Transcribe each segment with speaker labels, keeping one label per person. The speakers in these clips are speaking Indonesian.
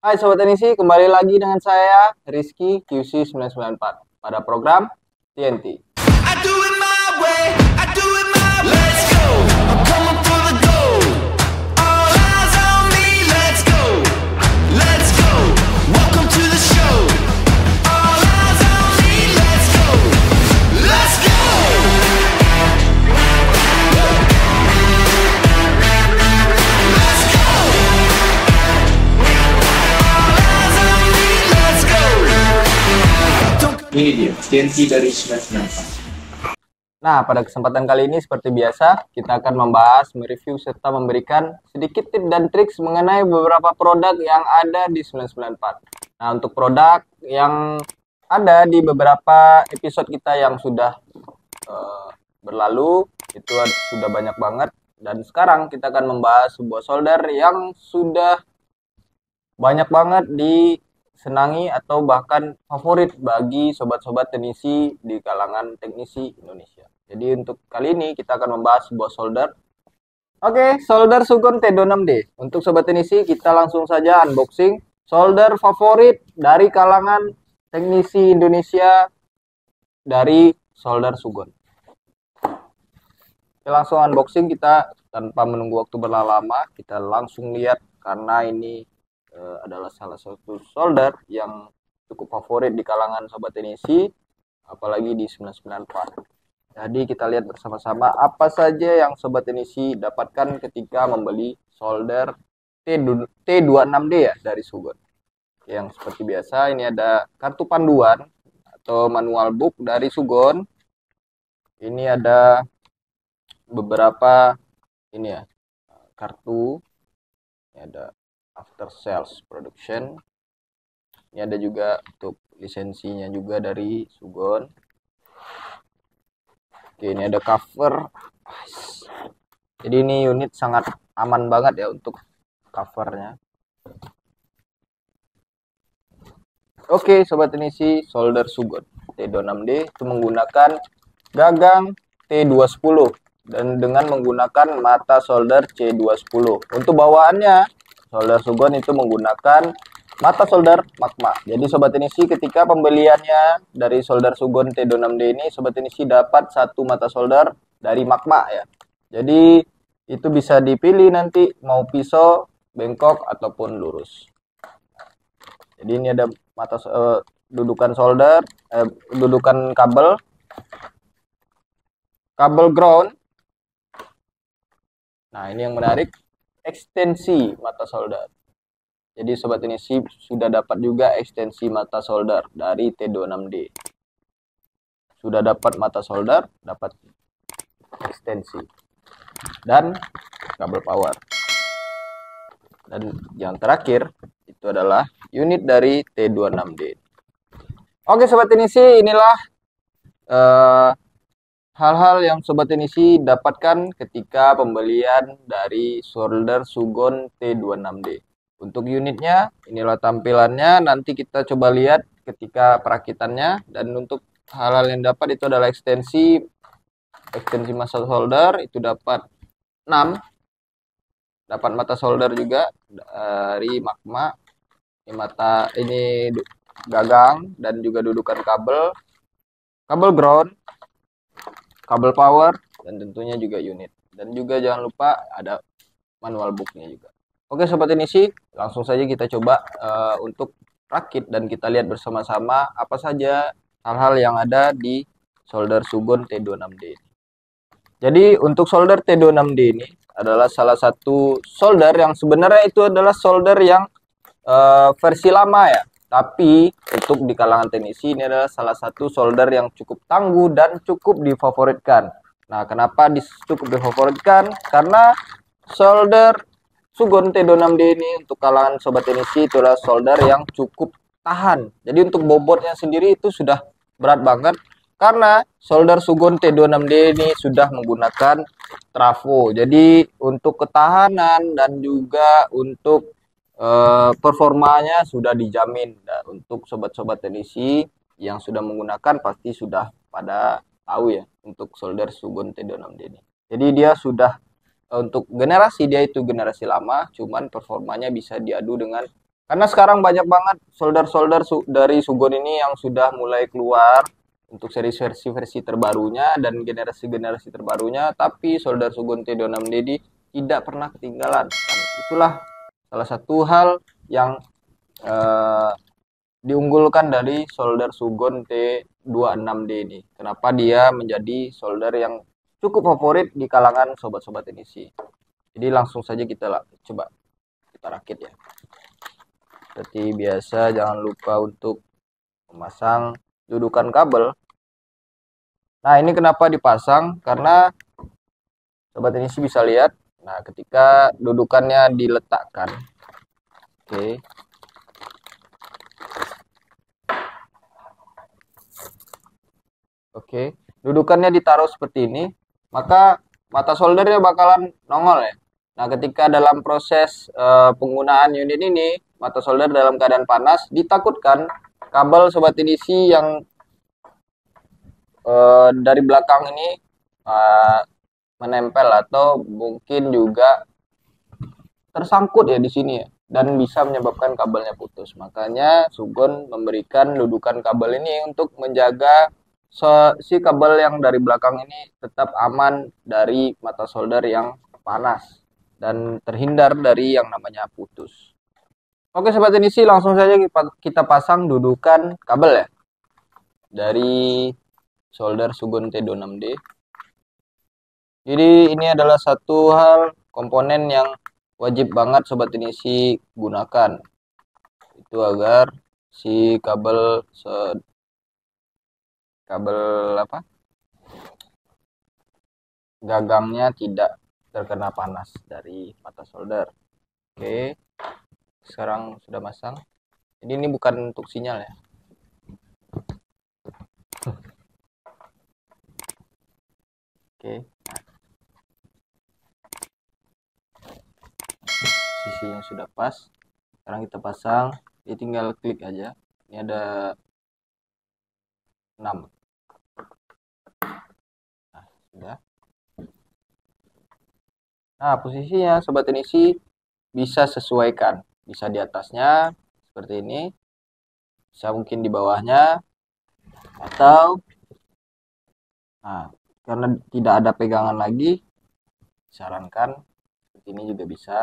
Speaker 1: Hai Sobat Tenisi, kembali lagi dengan saya Rizky QC 994 pada program TNT.
Speaker 2: I do it my way, I do it my way. Let's go, I'm coming for the gold. All eyes on me, let's go. Let's go, welcome to the show. All eyes on me, let's go. Let's go. Let's go. All eyes on me, let's go.
Speaker 3: Ini dia, TNT dari 994.
Speaker 1: Nah, pada kesempatan kali ini seperti biasa, kita akan membahas, mereview, serta memberikan sedikit tips dan trik mengenai beberapa produk yang ada di 994. Nah, untuk produk yang ada di beberapa episode kita yang sudah berlalu, itu sudah banyak banget. Dan sekarang kita akan membahas sebuah solder yang sudah banyak banget disenangi atau bahkan favorit bagi sobat-sobat teknisi di kalangan teknisi Indonesia. Jadi untuk kali ini kita akan membahas sebuah solder. Oke, solder Sugon T26D. Untuk sobat teknisi kita langsung saja unboxing solder favorit dari kalangan teknisi Indonesia dari solder Sugon. Kita langsung unboxing, kita tanpa menunggu waktu berlama-lama, kita langsung lihat karena ini adalah salah satu solder yang cukup favorit di kalangan sobat teknisi, apalagi di 994. Jadi kita lihat bersama-sama apa saja yang sobat teknisi dapatkan ketika membeli solder T26D ya dari Sugon. Yang seperti biasa ini ada kartu panduan atau manual book dari Sugon. Ini ada beberapa ini ya kartu. Ini ada after sales production. Ini ada juga untuk lisensinya juga dari Sugon. Oke, ini ada cover. Jadi ini unit sangat aman banget ya untuk covernya. Oke, sobat teknisi, solder Sugon T26D itu menggunakan gagang T210 dan dengan menggunakan mata solder C210. Untuk bawaannya, solder Sugon itu menggunakan mata solder magma. Jadi sobat teknisi ketika pembeliannya dari solder Sugon T26D ini, sobat teknisi dapat satu mata solder dari magma ya. Jadi itu bisa dipilih nanti mau pisau, bengkok ataupun lurus. Jadi ini ada mata dudukan solder, dudukan kabel ground. Nah, ini yang menarik, ekstensi mata solder. Jadi sobat teknisi sudah dapat juga ekstensi mata solder dari T26D. Sudah dapat mata solder, dapat ekstensi dan kabel power. Dan yang terakhir itu adalah unit dari T26D. Oke sobat teknisi, inilah hal-hal yang sobat teknisi dapatkan ketika pembelian dari solder Sugon T26D. Untuk unitnya, inilah tampilannya. Nanti kita coba lihat ketika perakitannya. Dan untuk hal-hal yang dapat itu adalah ekstensi mata solder. Itu dapat 6. Dapat mata solder juga dari magma. Ini gagang dan juga dudukan kabel ground, kabel power, dan tentunya juga unit. Dan juga jangan lupa ada manual booknya juga. Oke sobat teknisi, langsung saja kita coba untuk rakit dan kita lihat bersama-sama apa saja hal-hal yang ada di solder Sugon T26D. Jadi untuk solder T26D ini adalah salah satu solder yang sebenarnya itu adalah solder yang versi lama ya. Tapi untuk di kalangan teknisi ini adalah salah satu solder yang cukup tangguh dan cukup difavoritkan. Nah, kenapa cukup difavoritkan? Karena solder Sugon T26D ini untuk kalangan sobat teknisi itu adalah solder yang cukup tahan. Jadi untuk bobotnya sendiri itu sudah berat banget karena solder Sugon T26D ini sudah menggunakan trafo. Jadi untuk ketahanan dan juga untuk performanya sudah dijamin. Dan untuk sobat-sobat teknisi yang sudah menggunakan pasti sudah pada tahu ya untuk solder Sugon T26D ini. Jadi dia sudah untuk generasi dia itu generasi lama, cuman performanya bisa diadu dengan Karena sekarang banyak banget solder-solder dari Sugon ini yang sudah mulai keluar untuk seri versi terbarunya dan generasi-generasi terbarunya, tapi solder Sugon T26D ini tidak pernah ketinggalan. Dan itulah salah satu hal yang eh, diunggulkan dari solder Sugon T26D ini. Kenapa dia menjadi solder yang cukup favorit di kalangan sobat-sobat NEC. Jadi langsung saja kita coba kita rakit ya. Seperti biasa, jangan lupa untuk memasang dudukan kabel. Nah, ini kenapa dipasang? Karena sobat ini sih bisa lihat. Nah, ketika dudukannya diletakkan, oke. Oke, dudukannya ditaruh seperti ini, maka mata soldernya bakalan nongol ya. Nah, ketika dalam proses penggunaan unit ini, mata solder dalam keadaan panas, ditakutkan kabel sobat TDC yang dari belakang ini menempel atau mungkin juga tersangkut ya di sini ya, dan bisa menyebabkan kabelnya putus. Makanya Sugon memberikan dudukan kabel ini untuk menjaga si kabel yang dari belakang ini tetap aman dari mata solder yang panas dan terhindar dari yang namanya putus. Oke sobat NEC, langsung saja kita pasang dudukan kabel ya dari solder Sugon T26D. Jadi ini adalah satu hal komponen yang wajib banget sobat NEC gunakan. Itu agar si kabel gagangnya tidak terkena panas dari mata solder. Oke, sekarang sudah masang. Jadi ini bukan untuk sinyal ya. Oke, sisinya sudah pas. Sekarang kita pasang, dia tinggal klik aja. Ini ada 6. Nah, sudah. Nah, posisinya sobat NEC bisa sesuaikan. Bisa di atasnya seperti ini. Bisa mungkin di bawahnya. Atau nah, karena tidak ada pegangan lagi, sarankan seperti ini juga bisa.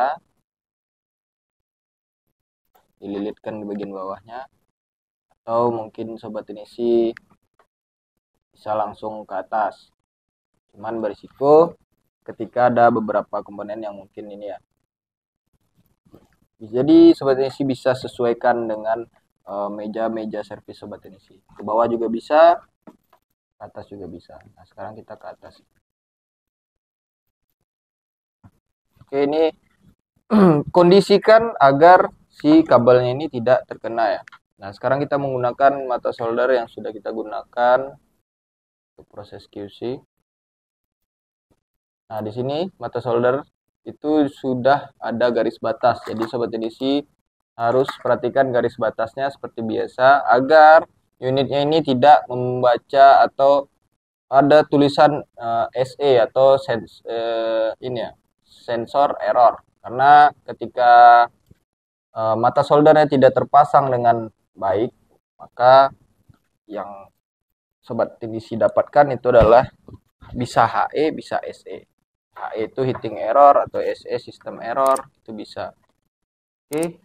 Speaker 1: Dililitkan di bagian bawahnya. Atau mungkin sobat NEC bisa langsung ke atas. Cuman berisiko ketika ada beberapa komponen yang mungkin ini ya. Jadi sobat NEC bisa sesuaikan dengan meja-meja servis sobat NEC. Ke bawah juga bisa, ke atas juga bisa. Nah, sekarang kita ke atas. Oke, ini kondisikan agar si kabelnya ini tidak terkena ya. Nah, sekarang kita menggunakan mata solder yang sudah kita gunakan untuk proses QC. Nah, di sini mata solder itu sudah ada garis batas. Jadi sobat NEC harus perhatikan garis batasnya seperti biasa agar unitnya ini tidak membaca atau ada tulisan SE atau sensor error. Karena ketika mata soldernya tidak terpasang dengan baik, maka yang sobat NEC dapatkan itu adalah bisa HE, bisa SE. HE itu heating error atau SE system error, itu bisa. Oke.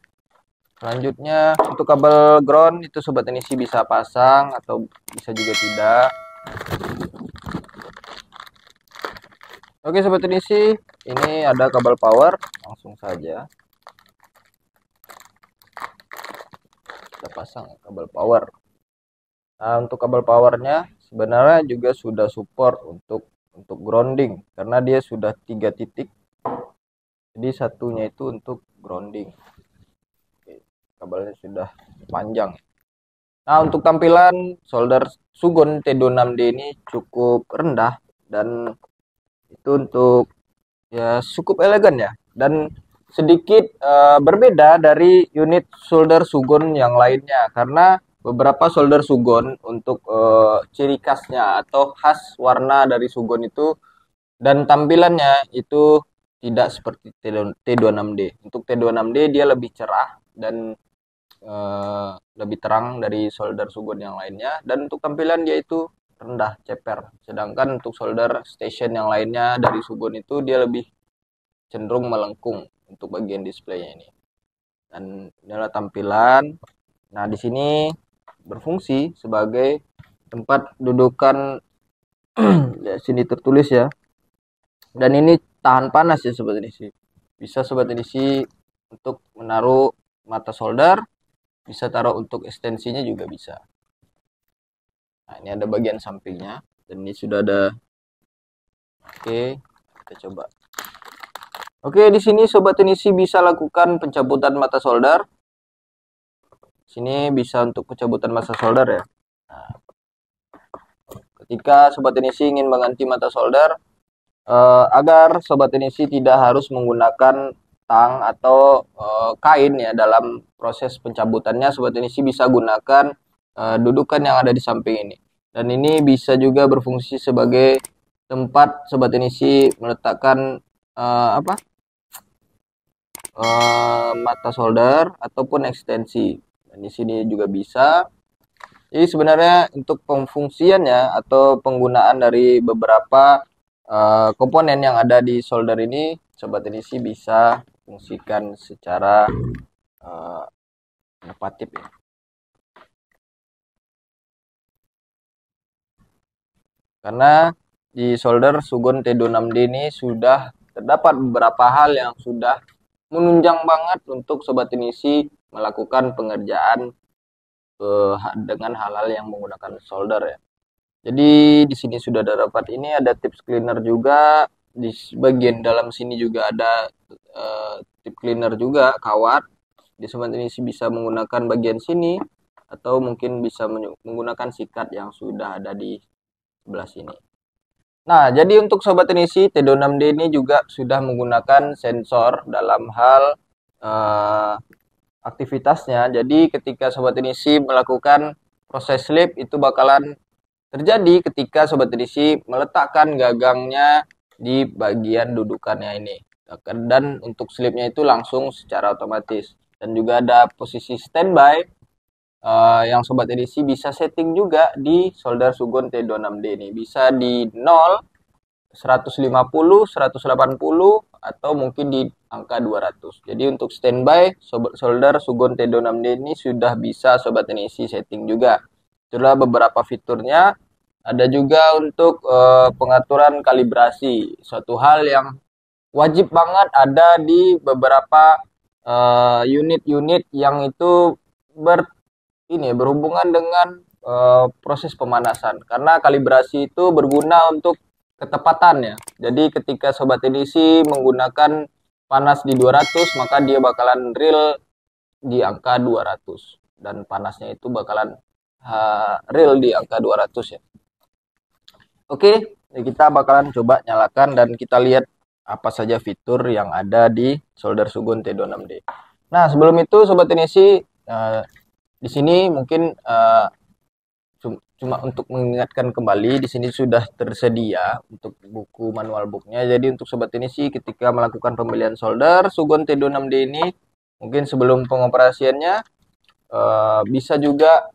Speaker 1: Selanjutnya untuk kabel ground itu sobat NEC bisa pasang atau bisa juga tidak. Oke sobat NEC, ini ada kabel power, langsung saja kita pasang kabel power. Nah, untuk kabel powernya sebenarnya juga sudah support untuk grounding karena dia sudah 3 titik. Jadi satunya itu untuk grounding. Oke, kabelnya sudah panjang. Nah, untuk tampilan solder Sugon T26D ini cukup rendah dan itu untuk ya cukup elegan ya, dan sedikit berbeda dari unit solder Sugon yang lainnya karena beberapa solder Sugon untuk ciri khasnya atau khas warna dari Sugon itu dan tampilannya itu tidak seperti T26D. Untuk T26D dia lebih cerah dan lebih terang dari solder Sugon yang lainnya, dan untuk tampilan dia itu rendah, ceper. Sedangkan untuk solder station yang lainnya dari Sugon itu dia lebih cenderung melengkung untuk bagian displaynya ini. Dan inilah tampilan. Nah, di sini berfungsi sebagai tempat dudukan. Ya, sini tertulis ya. Dan ini tahan panas ya sobat inisi. Bisa sobat inisi untuk menaruh mata solder, bisa taruh untuk ekstensinya juga bisa. Nah, ini ada bagian sampingnya dan ini sudah ada. Oke, kita coba. Oke, di sini sobat inisi bisa lakukan pencabutan mata solder. Sini bisa untuk pencabutan mata solder ya. Nah, ketika sobat inisi ingin mengganti mata solder, agar sobat inisi tidak harus menggunakan tang atau kain ya dalam proses pencabutannya, sobat inisi bisa gunakan dudukan yang ada di samping ini. Dan ini bisa juga berfungsi sebagai tempat sobat inisi meletakkan mata solder ataupun ekstensi. Dan di sini juga bisa. Jadi sebenarnya untuk pengfungsiannya atau penggunaan dari beberapa komponen yang ada di solder ini, sobat inisi bisa fungsikan secara inovatif ya. Karena di solder Sugon T26D ini sudah terdapat beberapa hal yang sudah menunjang banget untuk sobat inisi melakukan pengerjaan dengan hal-hal yang menggunakan solder ya. Jadi di sini sudah dapat ini, ada tips cleaner juga. Di bagian dalam sini juga ada tip cleaner juga, kawat. Di sobat inisi bisa menggunakan bagian sini atau mungkin bisa menggunakan sikat yang sudah ada di sebelah sini. Nah, jadi untuk sobat inisi T26D ini juga sudah menggunakan sensor dalam hal aktivitasnya. Jadi ketika sobat inisi melakukan proses slip itu bakalan terjadi ketika sobat inisi meletakkan gagangnya di bagian dudukannya ini. Dan untuk slipnya itu langsung secara otomatis. Dan juga ada posisi standby yang sobat inisi bisa setting juga di solder Sugon T26D ini. Bisa di 0, 150, 180 atau mungkin di angka 200. Jadi untuk standby solder Sugon T26D ini sudah bisa sobat inisi setting juga. Itulah beberapa fiturnya. Ada juga untuk pengaturan kalibrasi, suatu hal yang wajib banget ada di beberapa unit-unit yang itu berhubungan dengan proses pemanasan. Karena kalibrasi itu berguna untuk ketepatannya. Jadi ketika sobat inisi menggunakan panas di 200, maka dia bakalan real di angka 200 dan panasnya itu bakalan real di angka 200 ya. Oke, kita bakalan coba nyalakan dan kita lihat apa saja fitur yang ada di solder Sugon T26D. Nah, sebelum itu sobat inisi di sini mungkin cuma untuk mengingatkan kembali, di sini sudah tersedia untuk buku manual booknya. Jadi untuk sobat inisi ketika melakukan pembelian solder Sugon T26D ini, mungkin sebelum pengoperasiannya bisa juga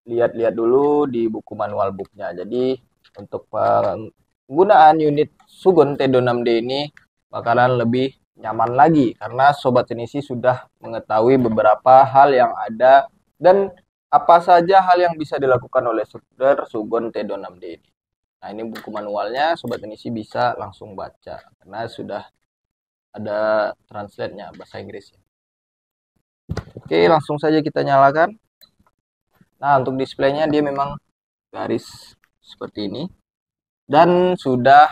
Speaker 1: lihat-lihat dulu di buku manual booknya. Jadi untuk penggunaan unit Sugon T26D ini bakalan lebih nyaman lagi karena sobat inisi sudah mengetahui beberapa hal yang ada dan apa saja hal yang bisa dilakukan oleh solder Sugon T26D ini. Nah, ini buku manualnya, sobat inisi bisa langsung baca karena sudah ada translate-nya bahasa Inggris. Oke, langsung saja kita nyalakan. Nah, untuk displaynya dia memang garis seperti ini dan sudah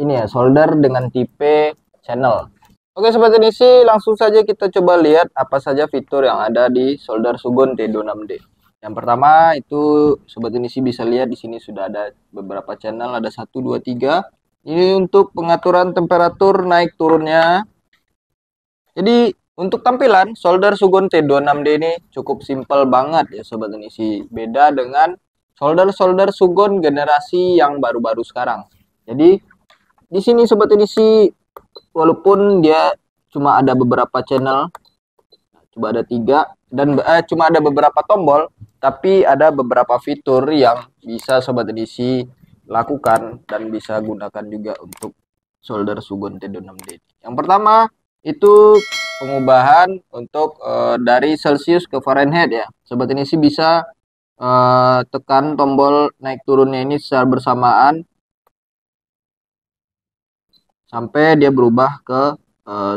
Speaker 1: ini ya, solder dengan tipe channel. Oke sobat inisi, langsung saja kita coba lihat apa saja fitur yang ada di solder Sugon T26D. Yang pertama itu sobat inisi bisa lihat di sini sudah ada beberapa channel, ada 1 2 3. Ini untuk pengaturan temperatur naik turunnya. Jadi untuk tampilan solder Sugon T26D ini cukup simpel banget ya sobat inisi. Beda dengan solder-solder Sugon generasi yang baru-baru sekarang. Jadi di sini sobat inisi walaupun dia cuma ada beberapa channel Coba ada 3 dan cuma ada beberapa tombol, tapi ada beberapa fitur yang bisa Sobat Edisi lakukan dan bisa gunakan juga untuk solder Sugon T26D. Yang pertama itu pengubahan untuk dari Celsius ke Fahrenheit ya. Sobat Edisi bisa tekan tombol naik turunnya ini secara bersamaan sampai dia berubah ke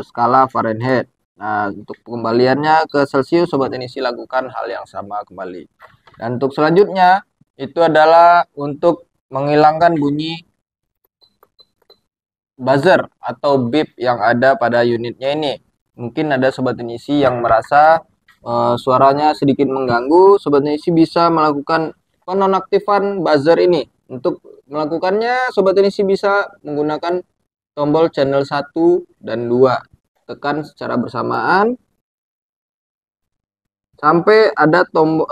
Speaker 1: skala Fahrenheit. Nah, untuk pengembaliannya ke Celsius, Sobat Edisi lakukan hal yang sama kembali. Dan untuk selanjutnya, itu adalah untuk menghilangkan bunyi buzzer atau beep yang ada pada unitnya ini. Mungkin ada Sobat Edisi yang merasa suaranya sedikit mengganggu. Sobat Edisi bisa melakukan penonaktifan buzzer ini. Untuk melakukannya, Sobat Edisi bisa menggunakan tombol channel 1 dan 2. Tekan secara bersamaan sampai ada tombol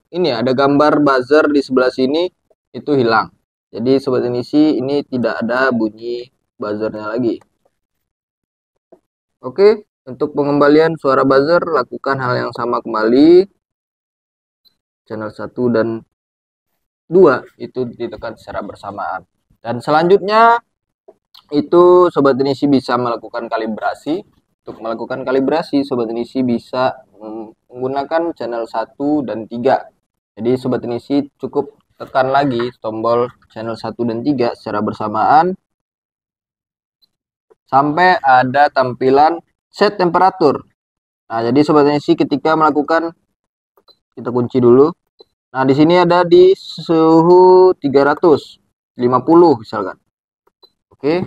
Speaker 1: ini ada gambar buzzer di sebelah sini itu hilang. Jadi Sobat Edisi ini tidak ada bunyi buzzernya lagi. Oke, untuk pengembalian suara buzzer lakukan hal yang sama kembali. Channel 1 dan 2 itu ditekan secara bersamaan. Dan selanjutnya itu Sobat Edisi bisa melakukan kalibrasi. Untuk melakukan kalibrasi, Sobat Edisi bisa menggunakan channel 1 dan 3. Jadi Sobat Edisi cukup tekan lagi tombol channel 1 dan 3 secara bersamaan sampai ada tampilan set temperatur. Nah, jadi Sobat Edisi ketika melakukan, kita kunci dulu. Nah, di sini ada di suhu 350 misalkan. Oke,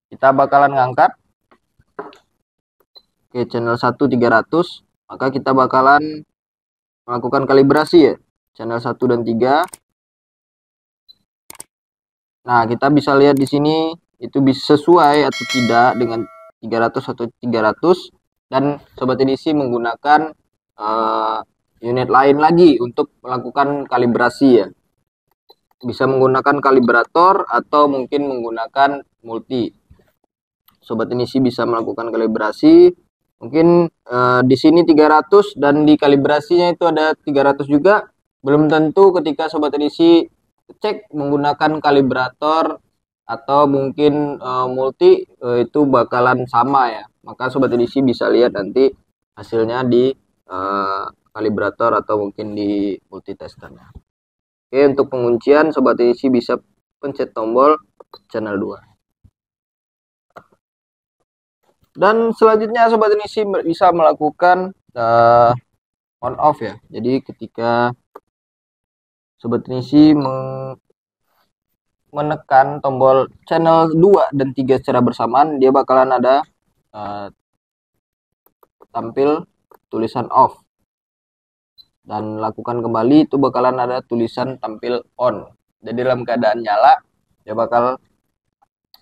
Speaker 1: kita bakalan ngangkat. Oke, channel 1 300, maka kita bakalan melakukan kalibrasi ya. Channel 1 dan 3. Nah, kita bisa lihat di sini itu bisa sesuai atau tidak dengan 300 atau 300, dan Sobat Edisi menggunakan unit lain lagi untuk melakukan kalibrasi ya. Bisa menggunakan kalibrator atau mungkin menggunakan multi. Sobat Edisi bisa melakukan kalibrasi. Mungkin di sini 300 dan di kalibrasinya itu ada 300 juga. Belum tentu ketika Sobat Edisi cek menggunakan kalibrator atau mungkin multi itu bakalan sama ya. Maka Sobat Edisi bisa lihat nanti hasilnya di kalibrator atau mungkin di multitesternya. Oke, untuk penguncian Sobat Edisi bisa pencet tombol channel 2. Dan selanjutnya Sobat Edisi bisa melakukan on off ya. Jadi ketika Sobat Edisi menekan tombol channel 2 dan 3 secara bersamaan, dia bakalan ada tampil tulisan off. Dan lakukan kembali, itu bakalan ada tulisan tampil on. Jadi dalam keadaan nyala, dia bakal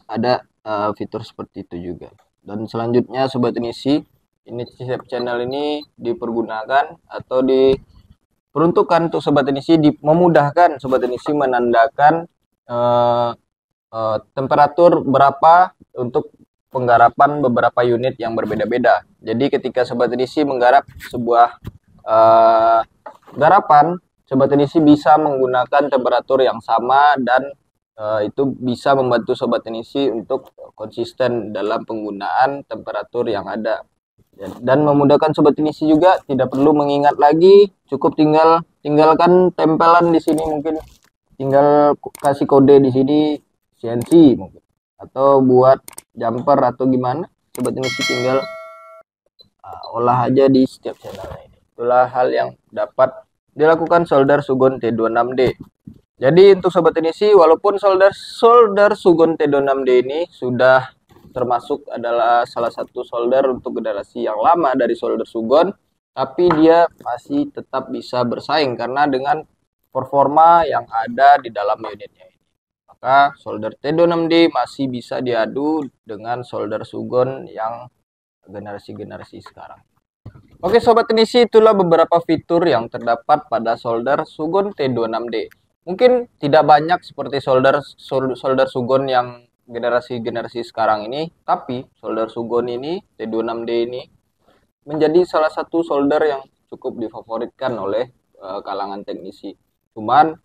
Speaker 1: ada fitur seperti itu juga. Dan selanjutnya Sobat Edisi, ini channel ini dipergunakan atau diperuntukkan untuk Sobat Edisi memudahkan Sobat Edisi menandakan temperatur berapa untuk penggarapan beberapa unit yang berbeda-beda. Jadi ketika Sobat Edisi menggarap sebuah garapan, Sobat Edisi bisa menggunakan temperatur yang sama dan itu bisa membantu Sobat Edisi untuk konsisten dalam penggunaan temperatur yang ada. Dan memudahkan Sobat Edisi juga tidak perlu mengingat lagi, cukup tinggalkan tempelan di sini, mungkin tinggal kasih kode di sini CNC mungkin, atau buat jumper atau gimana, Sobat Edisi tinggal olah aja di setiap channel ini. Itulah hal yang dapat dilakukan solder Sugon T26D. Jadi untuk Sobat Edisi, walaupun solder Sugon T26D ini sudah termasuk adalah salah satu solder untuk generasi yang lama dari solder Sugon, tapi dia masih tetap bisa bersaing karena dengan performa yang ada di dalam unitnya ini. Maka solder T26D masih bisa diadu dengan solder Sugon yang generasi-generasi sekarang. Oke Sobat Edisi, itulah beberapa fitur yang terdapat pada solder Sugon T26D. Mungkin tidak banyak seperti solder Sugon yang generasi-generasi sekarang ini, tapi solder Sugon ini T26D ini menjadi salah satu solder yang cukup difavoritkan oleh kalangan teknisi. Cuman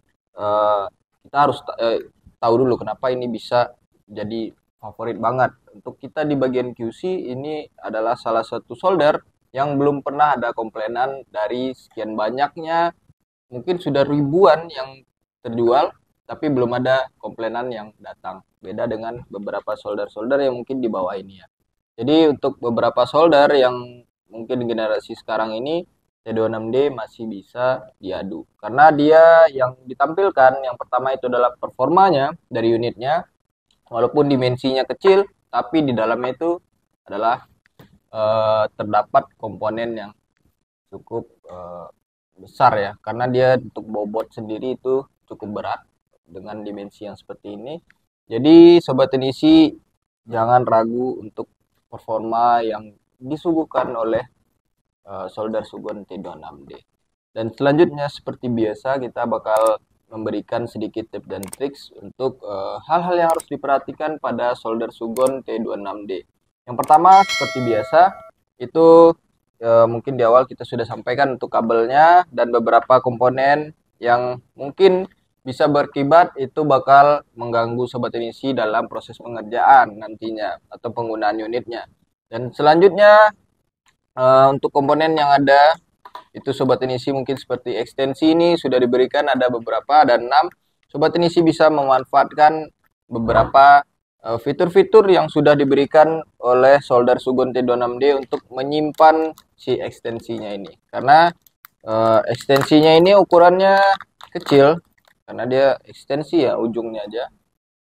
Speaker 1: kita harus tahu dulu kenapa ini bisa jadi favorit banget. Untuk kita di bagian QC, ini adalah salah satu solder yang belum pernah ada komplainan dari sekian banyaknya, mungkin sudah ribuan yang terjual, tapi belum ada komplainan yang datang. Beda dengan beberapa solder-solder yang mungkin di bawah ini ya. Jadi untuk beberapa solder yang mungkin generasi sekarang ini, T26D masih bisa diadu. Karena dia yang ditampilkan, yang pertama itu adalah performanya dari unitnya, walaupun dimensinya kecil, tapi di dalamnya itu adalah terdapat komponen yang cukup besar ya, karena dia untuk bobot sendiri itu cukup berat dengan dimensi yang seperti ini. Jadi sobat teknisi jangan ragu untuk performa yang disuguhkan oleh solder Sugon T26D. Dan selanjutnya seperti biasa kita bakal memberikan sedikit tips dan triks untuk hal-hal yang harus diperhatikan pada solder Sugon T26D. Yang pertama seperti biasa itu mungkin di awal kita sudah sampaikan untuk kabelnya dan beberapa komponen yang mungkin bisa berkibat itu bakal mengganggu sobat teknisi dalam proses pengerjaan nantinya atau penggunaan unitnya. Dan selanjutnya untuk komponen yang ada itu sobat teknisi mungkin seperti ekstensi ini sudah diberikan ada beberapa, ada 6. Sobat teknisi bisa memanfaatkan beberapa fitur-fitur yang sudah diberikan oleh solder Sugon T26D untuk menyimpan si ekstensinya ini. Karena ekstensinya ini ukurannya kecil, karena dia ekstensi ya ujungnya aja.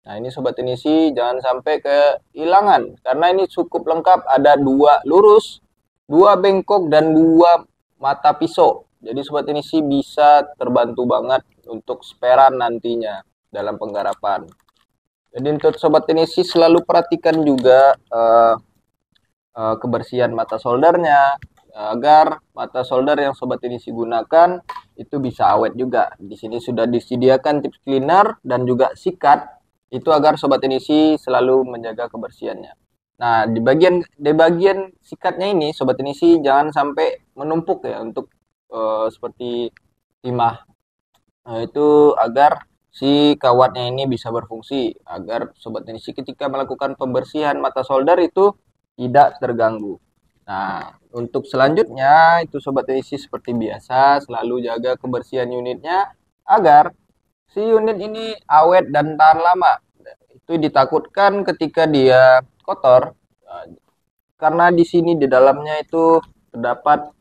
Speaker 1: Nah ini sobat teknisi jangan sampai kehilangan, karena ini cukup lengkap, ada 2 lurus, 2 bengkok, dan 2 mata pisau. Jadi sobat teknisi bisa terbantu banget untuk sparean nantinya dalam penggarapan. Jadi untuk sobat teknisi selalu perhatikan juga kebersihan mata soldernya agar mata solder yang sobat teknisi gunakan itu bisa awet juga. Di sini sudah disediakan tips cleaner dan juga sikat itu agar sobat teknisi selalu menjaga kebersihannya. Nah, di bagian sikatnya ini sobat teknisi jangan sampai menumpuk ya untuk seperti timah. Nah, itu agar si kawatnya ini bisa berfungsi agar sobat teknisi ketika melakukan pembersihan mata solder itu tidak terganggu. Nah, untuk selanjutnya itu sobat teknisi seperti biasa selalu jaga kebersihan unitnya agar si unit ini awet dan tahan lama. Itu ditakutkan ketika dia kotor karena di sini di dalamnya itu terdapat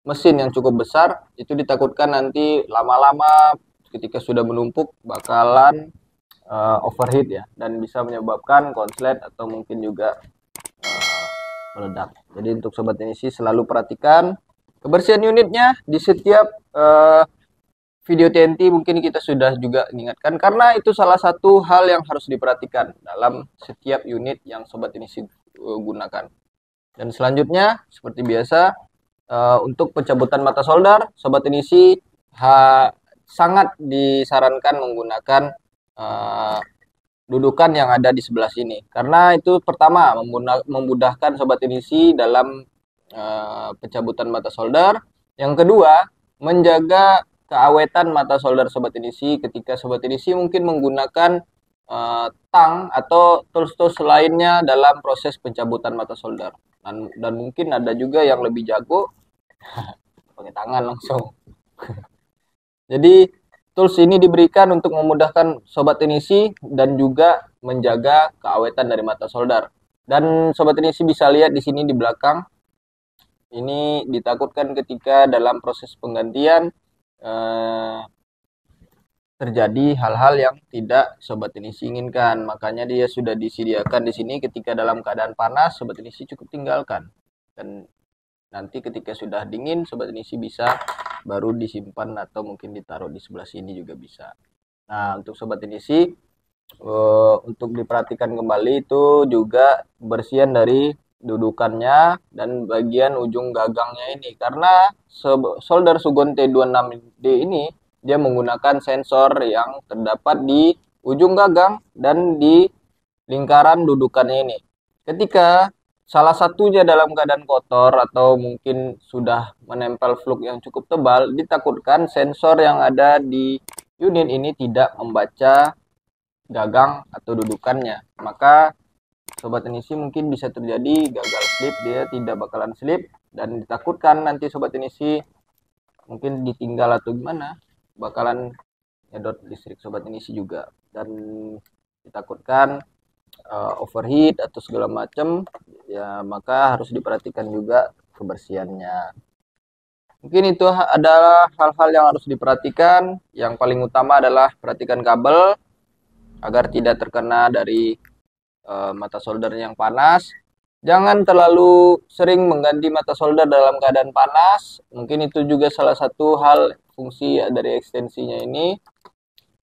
Speaker 1: mesin yang cukup besar, itu ditakutkan nanti lama-lama ketika sudah menumpuk bakalan overheat ya, dan bisa menyebabkan konslet atau mungkin juga meledak. Jadi untuk sobat teknisi selalu perhatikan kebersihan unitnya di setiap video TNT. Mungkin kita sudah juga ingatkan karena itu salah satu hal yang harus diperhatikan dalam setiap unit yang sobat teknisi gunakan. Dan selanjutnya seperti biasa untuk pencabutan mata solder sobat teknisi sangat disarankan menggunakan dudukan yang ada di sebelah sini, karena itu pertama memudahkan sobat teknisi dalam pencabutan mata solder. Yang kedua, menjaga keawetan mata solder sobat teknisi ketika sobat teknisi mungkin menggunakan tang atau tools-tools lainnya dalam proses pencabutan mata solder. Dan mungkin ada juga yang lebih jago pakai tangan langsung. Jadi tools ini diberikan untuk memudahkan sobat teknisi dan juga menjaga keawetan dari mata solder. Dan sobat teknisi bisa lihat di sini di belakang. Ini ditakutkan ketika dalam proses penggantian terjadi hal-hal yang tidak sobat teknisi inginkan. Makanya dia sudah disediakan di sini ketika dalam keadaan panas sobat teknisi cukup tinggalkan. Dan nanti ketika sudah dingin sobat teknisi bisa baru disimpan atau mungkin ditaruh di sebelah sini juga bisa. Nah, untuk sobat teknisi untuk diperhatikan kembali itu juga kebersihan dari dudukannya dan bagian ujung gagangnya ini, karena solder Sugon T26D ini dia menggunakan sensor yang terdapat di ujung gagang dan di lingkaran dudukannya ini. Ketika salah satunya dalam keadaan kotor atau mungkin sudah menempel fluk yang cukup tebal, ditakutkan sensor yang ada di unit ini tidak membaca gagang atau dudukannya. Maka sobat Inisi mungkin bisa terjadi gagal slip, dia tidak bakalan slip, dan ditakutkan nanti sobat Inisi mungkin ditinggal atau gimana, bakalan nyedot listrik sobat Inisi juga, dan ditakutkan overheat atau segala macam ya, maka harus diperhatikan juga kebersihannya. Mungkin itu adalah hal-hal yang harus diperhatikan. Yang paling utama adalah perhatikan kabel agar tidak terkena dari mata solder yang panas. Jangan terlalu sering mengganti mata solder dalam keadaan panas. Mungkin itu juga salah satu hal fungsi dari ekstensinya ini,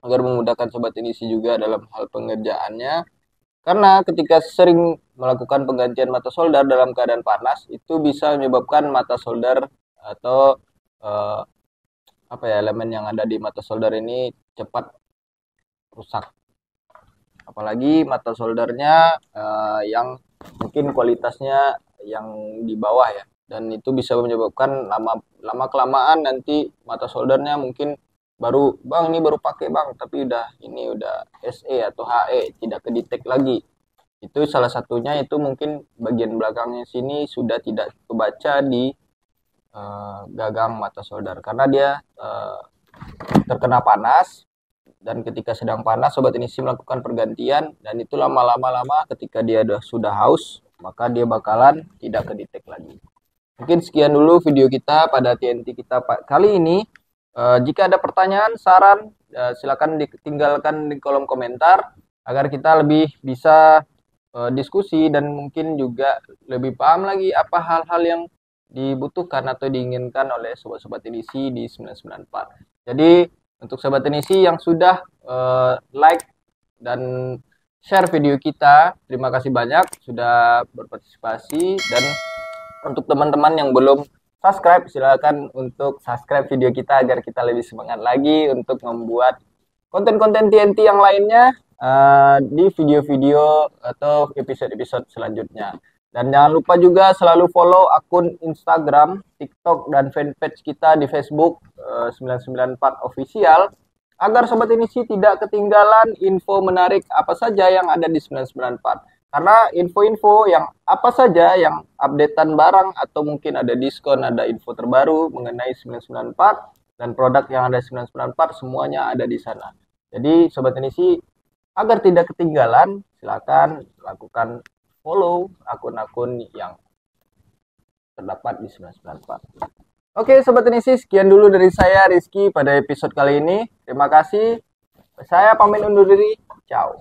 Speaker 1: agar memudahkan sobat Inisi juga dalam hal pengerjaannya. Karena ketika sering melakukan penggantian mata solder dalam keadaan panas, itu bisa menyebabkan mata solder atau elemen yang ada di mata solder ini cepat rusak. Apalagi mata soldernya yang mungkin kualitasnya yang di bawah ya, dan itu bisa menyebabkan lama kelamaan nanti mata soldernya mungkin bang ini baru pakai bang, tapi udah SE atau HE, tidak kedetek lagi. Itu salah satunya, itu mungkin bagian belakangnya sini sudah tidak kebaca di gagang mata solder karena dia terkena panas. Dan ketika sedang panas sobat Inisi melakukan pergantian, dan itu lama ketika dia sudah haus, maka dia bakalan tidak kedetek lagi. Mungkin sekian dulu video kita pada TNT kita kali ini. Jika ada pertanyaan, saran, silakan ditinggalkan di kolom komentar agar kita lebih bisa diskusi dan mungkin juga lebih paham lagi apa hal-hal yang dibutuhkan atau diinginkan oleh sobat-sobat Inisi di 994. Jadi untuk sobat Inisi yang sudah like dan share video kita, terima kasih banyak sudah berpartisipasi. Dan untuk teman-teman yang belum subscribe, silakan untuk subscribe video kita agar kita lebih semangat lagi untuk membuat konten-konten TNT yang lainnya di video-video atau episode-episode selanjutnya. Dan jangan lupa juga selalu follow akun Instagram, TikTok, dan fanpage kita di Facebook 994 Official agar sobat Inisi tidak ketinggalan info menarik apa saja yang ada di 994. Karena info-info yang apa saja yang updatean barang atau mungkin ada diskon, ada info terbaru mengenai 994 dan produk yang ada di 994, semuanya ada di sana. Jadi sobat Inisi agar tidak ketinggalan, silakan lakukan follow akun-akun yang terdapat di 994. Oke sobat Inisi, sekian dulu dari saya Rizky pada episode kali ini. Terima kasih. Saya pamit undur diri. Ciao.